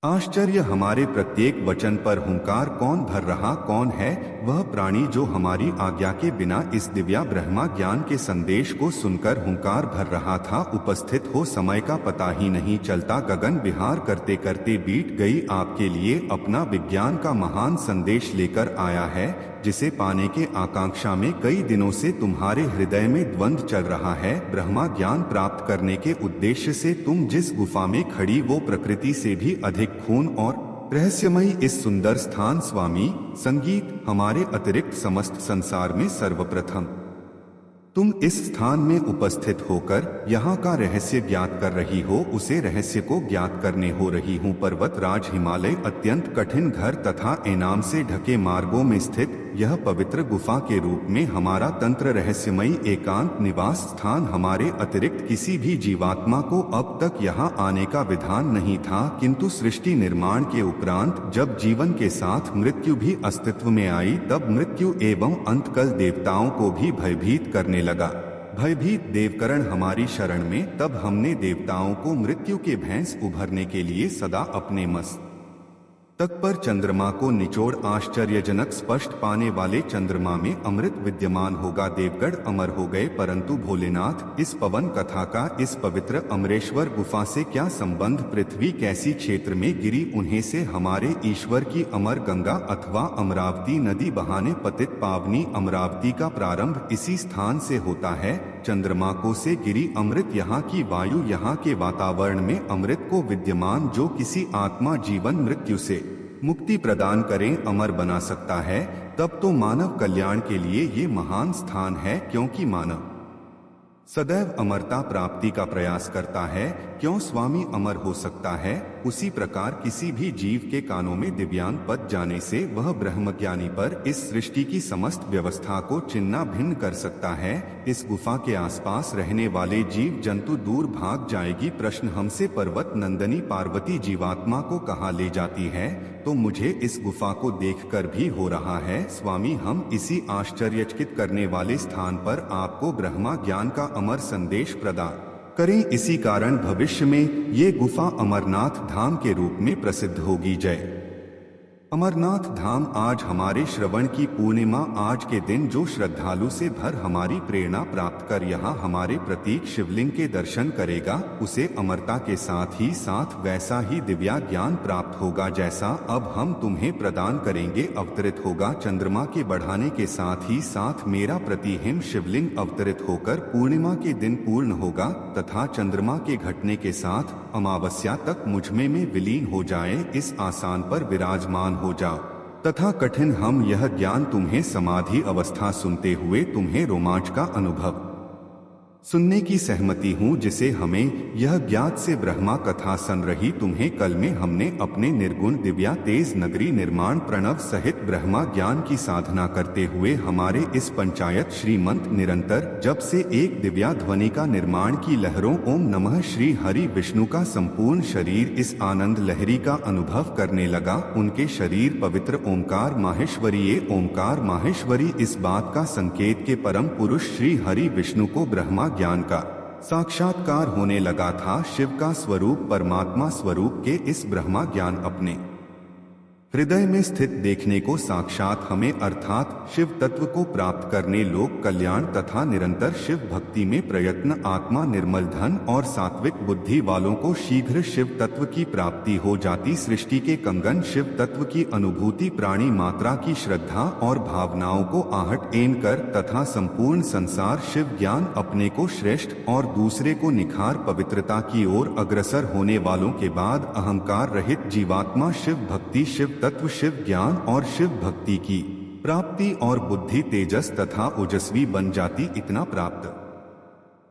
आश्चर्य हमारे प्रत्येक वचन पर हुंकार कौन भर रहा कौन है वह प्राणी जो हमारी आज्ञा के बिना इस दिव्या ब्रह्मा ज्ञान के संदेश को सुनकर हुंकार भर रहा था। उपस्थित हो समय का पता ही नहीं चलता। गगन विहार करते करते बीत गई। आपके लिए अपना विज्ञान का महान संदेश लेकर आया है, जिसे पाने के आकांक्षा में कई दिनों से तुम्हारे हृदय में द्वंद्व चल रहा है। ब्रह्मा ज्ञान प्राप्त करने के उद्देश्य से तुम जिस गुफा में खड़ी वो प्रकृति से भी अधिक खून और रहस्यमयी इस सुंदर स्थान स्वामी संगीत हमारे अतिरिक्त समस्त संसार में सर्वप्रथम तुम इस स्थान में उपस्थित होकर यहाँ का रहस्य ज्ञात कर रही हो। उसे रहस्य को ज्ञात करने हो रही हूँ। पर्वत राज हिमालय अत्यंत कठिन घर तथा एनाम से ढके मार्गों में स्थित यह पवित्र गुफा के रूप में हमारा तंत्र रहस्यमयी एकांत निवास स्थान हमारे अतिरिक्त किसी भी जीवात्मा को अब तक यहाँ आने का विधान नहीं था। किंतु सृष्टि निर्माण के उपरांत जब जीवन के साथ मृत्यु भी अस्तित्व में आई, तब मृत्यु एवं अंतकाल देवताओं को भी भयभीत करने लगा। भयभीत देवकरण हमारी शरण में, तब हमने देवताओं को मृत्यु के भय से उभरने के लिए सदा अपने मस्तक पर चंद्रमा को निचोड़ आश्चर्यजनक स्पष्ट पाने वाले चंद्रमा में अमृत विद्यमान होगा। देवगढ़ अमर हो गए, परंतु भोलेनाथ इस पवन कथा का इस पवित्र अमरेश्वर गुफा से क्या संबंध? पृथ्वी कैसी क्षेत्र में गिरी उन्हें से हमारे ईश्वर की अमर गंगा अथवा अमरावती नदी बहाने पतित पावनी अमरावती का प्रारंभ इसी स्थान से होता है। चंद्रमा को से गिरी अमृत यहाँ की वायु यहाँ के वातावरण में अमृत को विद्यमान जो किसी आत्मा जीवन मृत्यु से मुक्ति प्रदान करें अमर बना सकता है। तब तो मानव कल्याण के लिए ये महान स्थान है, क्योंकि मानव सदैव अमरता प्राप्ति का प्रयास करता है। क्यों स्वामी अमर हो सकता है? उसी प्रकार किसी भी जीव के कानों में दिव्यांग पद जाने से वह ब्रह्मज्ञानी पर इस सृष्टि की समस्त व्यवस्था को चिन्ना भिन्न कर सकता है। इस गुफा के आसपास रहने वाले जीव जंतु दूर भाग जाएगी। प्रश्न हमसे पर्वत नंदनी पार्वती जीवात्मा को कहाँ ले जाती है? तो मुझे इस गुफा को देखकर भी हो रहा है स्वामी, हम इसी आश्चर्यचकित करने वाले स्थान पर आपको ब्रह्मा ज्ञान का अमर संदेश प्रदान करें। इसी कारण भविष्य में ये गुफा अमरनाथ धाम के रूप में प्रसिद्ध होगी। जय अमरनाथ धाम। आज हमारे श्रवण की पूर्णिमा। आज के दिन जो श्रद्धालु से भर हमारी प्रेरणा प्राप्त कर यहाँ हमारे प्रतीक शिवलिंग के दर्शन करेगा, उसे अमरता के साथ ही साथ वैसा ही दिव्या ज्ञान प्राप्त होगा जैसा अब हम तुम्हें प्रदान करेंगे। अवतरित होगा चंद्रमा के बढ़ाने के साथ ही साथ मेरा प्रतिहिम शिवलिंग अवतरित होकर पूर्णिमा के दिन पूर्ण होगा तथा चंद्रमा के घटने के साथ अमावस्या तक मुझमें में विलीन हो जाए। इस आसान पर विराजमान हो जाओ तथा कठिन हम यह ज्ञान तुम्हें समाधि अवस्था सुनते हुए तुम्हें रोमांच का अनुभव सुनने की सहमति हूँ, जिसे हमें यह ज्ञात से ब्रह्मा कथा सन रही तुम्हें कल में हमने अपने निर्गुण दिव्या तेज नगरी निर्माण प्रणव सहित ब्रह्मा ज्ञान की साधना करते हुए हमारे इस पंचायत श्रीमंत निरंतर जब से एक दिव्या ध्वनि का निर्माण की लहरों ओम नमः श्री हरि विष्णु का संपूर्ण शरीर इस आनंद लहरी का अनुभव करने लगा। उनके शरीर पवित्र ओंकार माहेश्वरी इस बात का संकेत के परम पुरुष श्री हरि विष्णु को ब्रह्मा ज्ञान का साक्षात्कार होने लगा था। शिव का स्वरूप परमात्मा स्वरूप के इस ब्रह्मा ज्ञान अपने हृदय में स्थित देखने को साक्षात हमें अर्थात शिव तत्व को प्राप्त करने लोक कल्याण तथा निरंतर शिव भक्ति में प्रयत्न आत्मा निर्मल धन और सात्विक बुद्धि वालों को शीघ्र शिव तत्व की प्राप्ति हो जाती। सृष्टि के कंगन शिव तत्व की अनुभूति प्राणी मात्रा की श्रद्धा और भावनाओं को आहट एन कर तथा संपूर्ण संसार शिव ज्ञान अपने को श्रेष्ठ और दूसरे को निखार पवित्रता की ओर अग्रसर होने वालों के बाद अहंकार रहित जीवात्मा शिव भक्ति शिव तत्व शिव ज्ञान और शिव भक्ति की प्राप्ति और बुद्धि तेजस तथा ओजस्वी बन जाती। इतना प्राप्त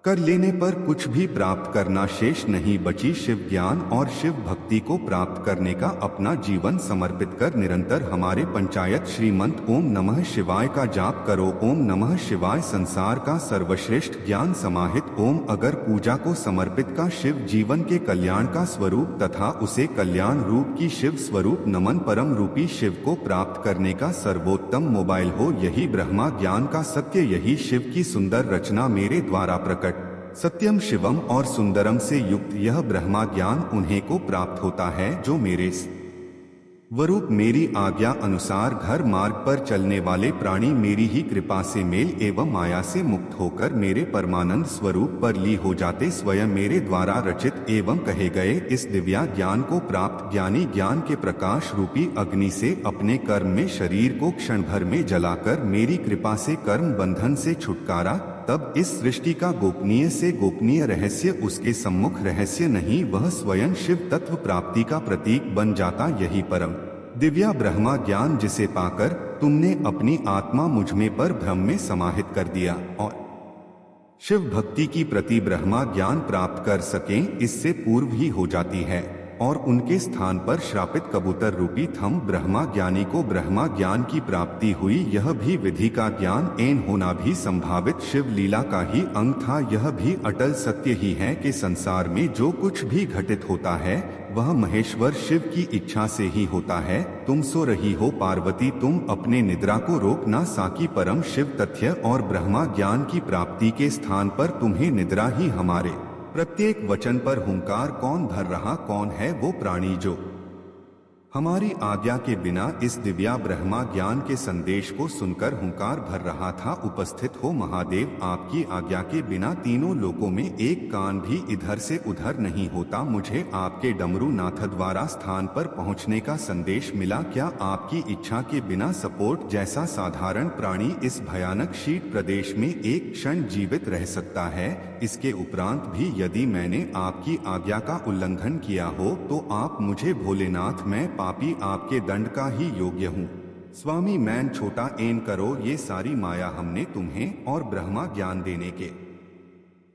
कर लेने पर कुछ भी प्राप्त करना शेष नहीं बची। शिव ज्ञान और शिव भक्ति को प्राप्त करने का अपना जीवन समर्पित कर निरंतर हमारे पंचायत श्रीमंत ओम नमः शिवाय का जाप करो। ओम नमः शिवाय संसार का सर्वश्रेष्ठ ज्ञान समाहित ओम अगर पूजा को समर्पित का शिव जीवन के कल्याण का स्वरूप तथा उसे कल्याण रूप की शिव स्वरूप नमन परम रूपी शिव को प्राप्त करने का सर्वोत्तम मोबाइल हो। यही ब्रह्मा ज्ञान का सत्य, यही शिव की सुंदर रचना मेरे द्वारा प्रकट सत्यम शिवम और सुंदरम से युक्त यह ब्रह्मा ज्ञान उन्हें को प्राप्त होता है जो मेरे स्वरूप मेरी आज्ञा अनुसार घर मार्ग पर चलने वाले प्राणी मेरी ही कृपा से मेल एवं माया से मुक्त होकर मेरे परमानंद स्वरूप पर ली हो जाते। स्वयं मेरे द्वारा रचित एवं कहे गए इस दिव्या ज्ञान को प्राप्त ज्ञानी ज्ञान के प्रकाश रूपी अग्नि से अपने कर्म में शरीर को क्षण भर में जलाकर मेरी कृपा से कर्म बंधन से छुटकारा, तब इस सृष्टि का गोपनीय से गोपनीय रहस्य उसके सम्मुख रहस्य नहीं, वह स्वयं शिव तत्व प्राप्ति का प्रतीक बन जाता। यही परम दिव्या ब्रह्मा ज्ञान जिसे पाकर तुमने अपनी आत्मा मुझमें पर भ्रम में समाहित कर दिया और शिव भक्ति की प्रति ब्रह्मा ज्ञान प्राप्त कर सकें, इससे पूर्व ही हो जाती है और उनके स्थान पर श्रापित कबूतर रूपी थम ब्रह्मा ज्ञानी को ब्रह्मा ज्ञान की प्राप्ति हुई। यह भी विधि का ज्ञान एन होना भी संभावित शिव लीला का ही अंग था। यह भी अटल सत्य ही है कि संसार में जो कुछ भी घटित होता है वह महेश्वर शिव की इच्छा से ही होता है। तुम सो रही हो पार्वती, तुम अपने निद्रा को रोक ना साकी, परम शिव तथ्य और ब्रह्मा ज्ञान की प्राप्ति के स्थान पर तुम्हें निद्रा ही हमारे प्रत्येक वचन पर हुंकार कौन भर रहा, कौन है वो प्राणी जो हमारी आज्ञा के बिना इस दिव्या ब्रह्मा ज्ञान के संदेश को सुनकर हुंकार भर रहा था। उपस्थित हो महादेव, आपकी आज्ञा के बिना तीनों लोकों में एक कान भी इधर से उधर नहीं होता। मुझे आपके डमरू नाथ द्वारा स्थान पर पहुंचने का संदेश मिला। क्या आपकी इच्छा के बिना सपोर्ट जैसा साधारण प्राणी इस भयानक शीत प्रदेश में एक क्षण जीवित रह सकता है? इसके उपरांत भी यदि मैंने आपकी आज्ञा का उल्लंघन किया हो तो आप मुझे भोलेनाथ, मैं पापी आपके दंड का ही योग्य हूँ। स्वामी मैन छोटा एन करो, ये सारी माया हमने तुम्हें और ब्रह्मा ज्ञान देने के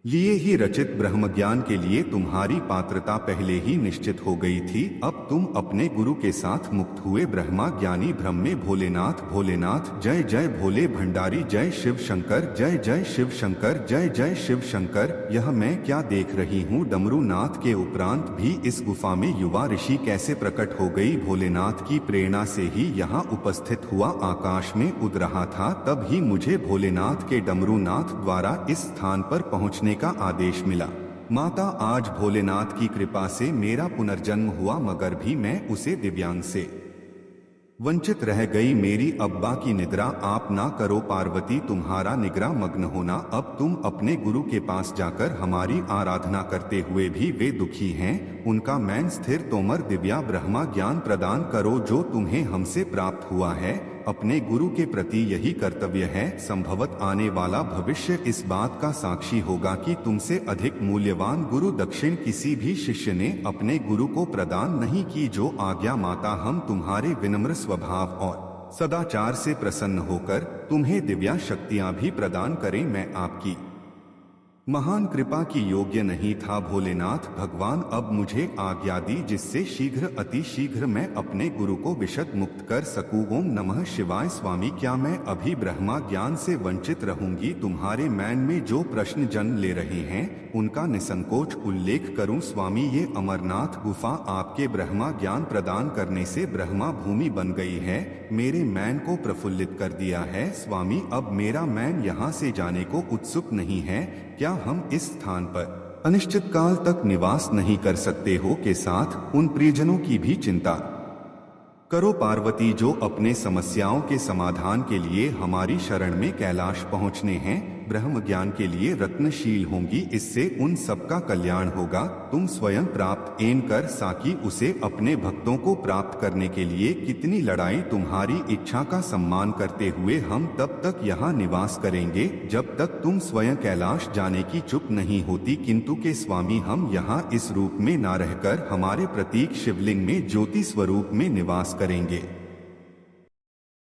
लिए ही रचित। ब्रह्म ज्ञान के लिए तुम्हारी पात्रता पहले ही निश्चित हो गई थी। अब तुम अपने गुरु के साथ मुक्त हुए ब्रह्मा ज्ञानी भ्रम में। भोलेनाथ भोलेनाथ जय जय भोले भंडारी, जय शिव शंकर, जय जय शिव शंकर, जय जय शिव शंकर। यह मैं क्या देख रही हूँ? डमरू नाथ के उपरांत भी इस गुफा में युवा ऋषि कैसे प्रकट हो गई? भोलेनाथ की प्रेरणा से ही यहाँ उपस्थित हुआ, आकाश में उड़ रहा था। तब ही मुझे भोलेनाथ के डमरू नाथ द्वारा इस स्थान पर पहुँचने का आदेश मिला। माता, आज भोलेनाथ की कृपा से मेरा पुनर्जन्म हुआ, मगर भी मैं उसे दिव्यांग से वंचित रह गई। मेरी अब्बा की निद्रा आप ना करो पार्वती, तुम्हारा निद्रा मग्न होना। अब तुम अपने गुरु के पास जाकर हमारी आराधना करते हुए भी वे दुखी हैं, उनका मैन स्थिर तोमर दिव्या ब्रह्मा ज्ञान प्रदान करो जो तुम्हें हमसे प्राप्त हुआ है। अपने गुरु के प्रति यही कर्तव्य है। संभवत आने वाला भविष्य इस बात का साक्षी होगा कि तुमसे अधिक मूल्यवान गुरु दक्षिण किसी भी शिष्य ने अपने गुरु को प्रदान नहीं की। जो आज्ञा माता, हम तुम्हारे विनम्र स्वभाव और सदाचार से प्रसन्न होकर तुम्हें दिव्या शक्तियां भी प्रदान करें। मैं आपकी महान कृपा की योग्य नहीं था भोलेनाथ भगवान, अब मुझे आज्ञा दी जिससे शीघ्र अति शीघ्र मैं अपने गुरु को विशद मुक्त कर सकूं। ओम नमः शिवाय। स्वामी, क्या मैं अभी ब्रह्मा ज्ञान से वंचित रहूंगी? तुम्हारे मैन में जो प्रश्न जन्म ले रहे हैं उनका निसंकोच उल्लेख करूं। स्वामी, ये अमरनाथ गुफा आपके ब्रह्मा ज्ञान प्रदान करने से ब्रह्मा भूमि बन गई है, मेरे मैन को प्रफुल्लित कर दिया है। स्वामी, अब मेरा मैन यहाँ से जाने को उत्सुक नहीं है। क्या हम इस स्थान पर अनिश्चित काल तक निवास नहीं कर सकते हो? के साथ उन प्रियजनों की भी चिंता करो पार्वती जो अपने समस्याओं के समाधान के लिए हमारी शरण में कैलाश पहुंचने हैं, ब्रह्म ज्ञान के लिए रत्नशील होंगी, इससे उन सबका कल्याण होगा। तुम स्वयं प्राप्त एन कर साकी, उसे अपने भक्तों को प्राप्त करने के लिए कितनी लड़ाई। तुम्हारी इच्छा का सम्मान करते हुए हम तब तक यहाँ निवास करेंगे जब तक तुम स्वयं कैलाश जाने की चुप नहीं होती। किंतु के स्वामी, हम यहाँ इस रूप में न रहकर हमारे प्रतीक शिवलिंग में ज्योति स्वरूप में निवास करेंगे।